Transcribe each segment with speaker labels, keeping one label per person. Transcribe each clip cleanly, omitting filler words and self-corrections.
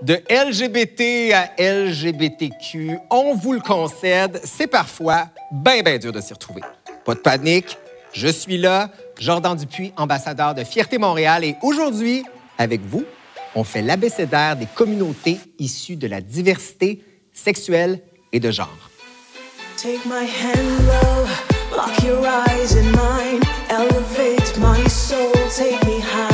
Speaker 1: De LGBT à LGBTQ, on vous le concède, c'est parfois bien dur de s'y retrouver. Pas de panique, je suis là, Jordan Dupuis, ambassadeur de Fierté Montréal, et aujourd'hui, avec vous, on fait l'abécédaire des communautés issues de la diversité sexuelle et de genre.
Speaker 2: Take my hand, love, lock your eyes in mine, elevate my soul, take me high.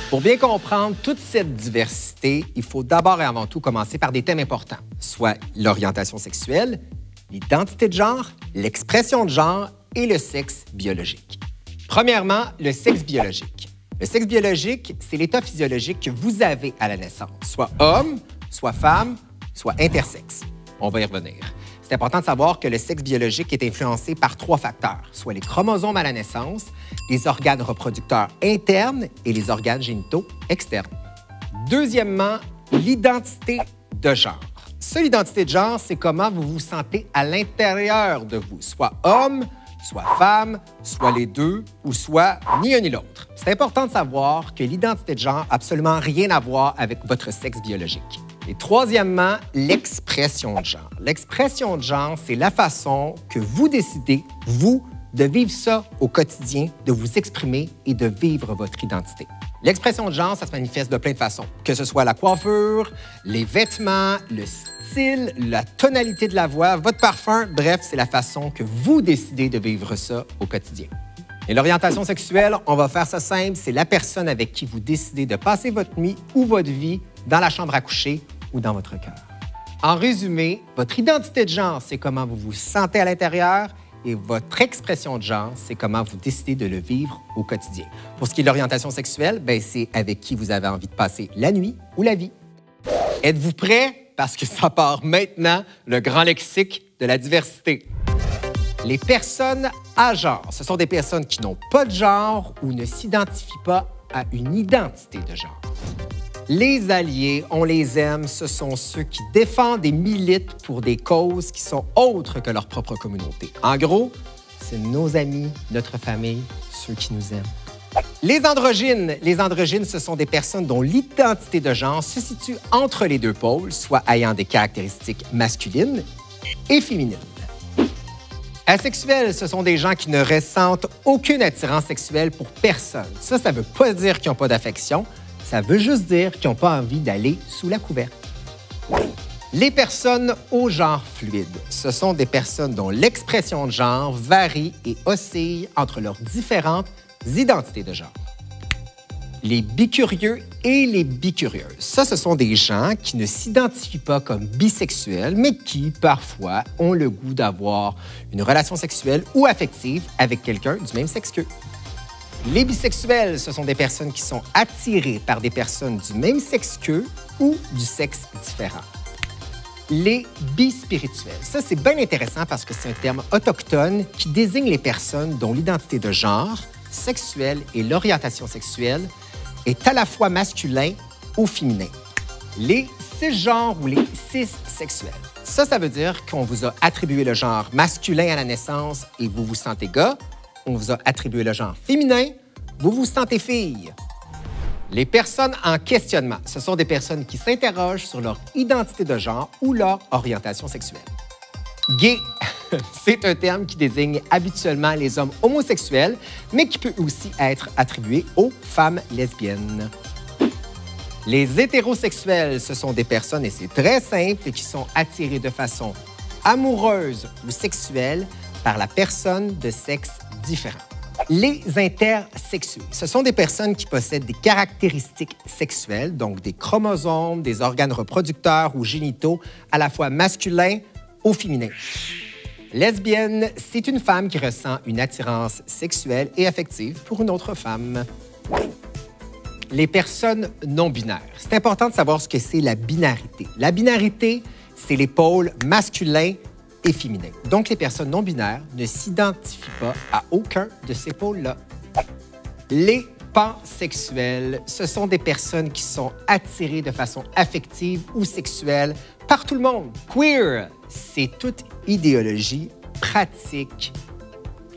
Speaker 1: Pour bien comprendre toute cette diversité, il faut d'abord et avant tout commencer par des thèmes importants, soit l'orientation sexuelle, l'identité de genre, l'expression de genre et le sexe biologique. Premièrement, le sexe biologique. Le sexe biologique, c'est l'état physiologique que vous avez à la naissance, soit homme, soit femme, soit intersexe. On va y revenir. C'est important de savoir que le sexe biologique est influencé par 3 facteurs, soit les chromosomes à la naissance, les organes reproducteurs internes et les organes génitaux externes. Deuxièmement, l'identité de genre. Ça, l'identité de genre, c'est comment vous vous sentez à l'intérieur de vous, soit homme, soit femme, soit les deux, ou soit ni un ni l'autre. C'est important de savoir que l'identité de genre n'a absolument rien à voir avec votre sexe biologique. Et troisièmement, l'expression de genre. L'expression de genre, c'est la façon que vous décidez, vous, de vivre ça au quotidien, de vous exprimer et de vivre votre identité. L'expression de genre, ça se manifeste de plein de façons, que ce soit la coiffure, les vêtements, le style, la tonalité de la voix, votre parfum, bref, c'est la façon que vous décidez de vivre ça au quotidien. Et l'orientation sexuelle, on va faire ça simple, c'est la personne avec qui vous décidez de passer votre nuit ou votre vie dans la chambre à coucher ou dans votre cœur. En résumé, votre identité de genre, c'est comment vous vous sentez à l'intérieur et votre expression de genre, c'est comment vous décidez de le vivre au quotidien. Pour ce qui est de l'orientation sexuelle, c'est avec qui vous avez envie de passer la nuit ou la vie. Êtes-vous prêts? Parce que ça part maintenant, le grand lexique de la diversité. Les personnes à genre, ce sont des personnes qui n'ont pas de genre ou ne s'identifient pas à une identité de genre. Les alliés, on les aime, ce sont ceux qui défendent et militent pour des causes qui sont autres que leur propre communauté. En gros, c'est nos amis, notre famille, ceux qui nous aiment. Les androgynes, ce sont des personnes dont l'identité de genre se situe entre les deux pôles, soit ayant des caractéristiques masculines et féminines. Asexuels, ce sont des gens qui ne ressentent aucune attirance sexuelle pour personne. Ça ne veut pas dire qu'ils n'ont pas d'affection. Ça veut juste dire qu'ils n'ont pas envie d'aller sous la couverte. Les personnes au genre fluide, ce sont des personnes dont l'expression de genre varie et oscille entre leurs différentes identités de genre. Les bicurieux et les bicurieuses, ça, ce sont des gens qui ne s'identifient pas comme bisexuels, mais qui, parfois, ont le goût d'avoir une relation sexuelle ou affective avec quelqu'un du même sexe qu'eux. Les bisexuels, ce sont des personnes qui sont attirées par des personnes du même sexe qu'eux ou du sexe différent. Les bispirituels, ça c'est bien intéressant parce que c'est un terme autochtone qui désigne les personnes dont l'identité de genre, sexuelle et l'orientation sexuelle est à la fois masculin ou féminin. Les cisgenres ou les cissexuels, ça veut dire qu'on vous a attribué le genre masculin à la naissance et vous vous sentez gars. On vous a attribué le genre féminin, vous vous sentez fille. Les personnes en questionnement, ce sont des personnes qui s'interrogent sur leur identité de genre ou leur orientation sexuelle. Gay, c'est un terme qui désigne habituellement les hommes homosexuels, mais qui peut aussi être attribué aux femmes lesbiennes. Les hétérosexuels, ce sont des personnes, et c'est très simple, qui sont attirées de façon amoureuse ou sexuelle par la personne de sexe différent. Les intersexués, ce sont des personnes qui possèdent des caractéristiques sexuelles, donc des chromosomes, des organes reproducteurs ou génitaux à la fois masculins ou féminins. Lesbienne, c'est une femme qui ressent une attirance sexuelle et affective pour une autre femme. Les personnes non-binaires. C'est important de savoir ce que c'est la binarité. La binarité, c'est les pôles masculins et féminin. Donc, les personnes non-binaires ne s'identifient pas à aucun de ces pôles-là. Les pansexuels, ce sont des personnes qui sont attirées de façon affective ou sexuelle par tout le monde. Queer, c'est toute idéologie, pratique,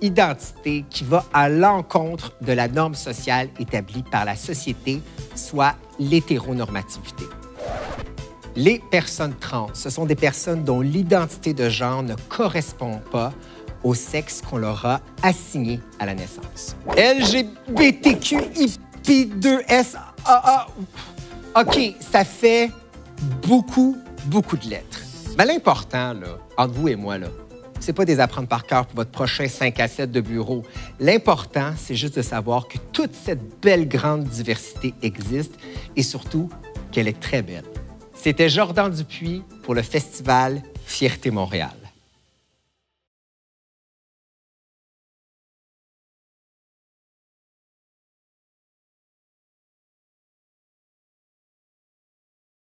Speaker 1: identité qui va à l'encontre de la norme sociale établie par la société, soit l'hétéronormativité. Les personnes trans, ce sont des personnes dont l'identité de genre ne correspond pas au sexe qu'on leur a assigné à la naissance. LGBTQIP2SAA. OK, ça fait beaucoup de lettres. Mais l'important, là, entre vous et moi, là, c'est pas des apprendre par cœur pour votre prochain 5 à 7 de bureau. L'important, c'est juste de savoir que toute cette belle grande diversité existe et surtout qu'elle est très belle. C'était Jordan Dupuis pour le festival Fierté Montréal.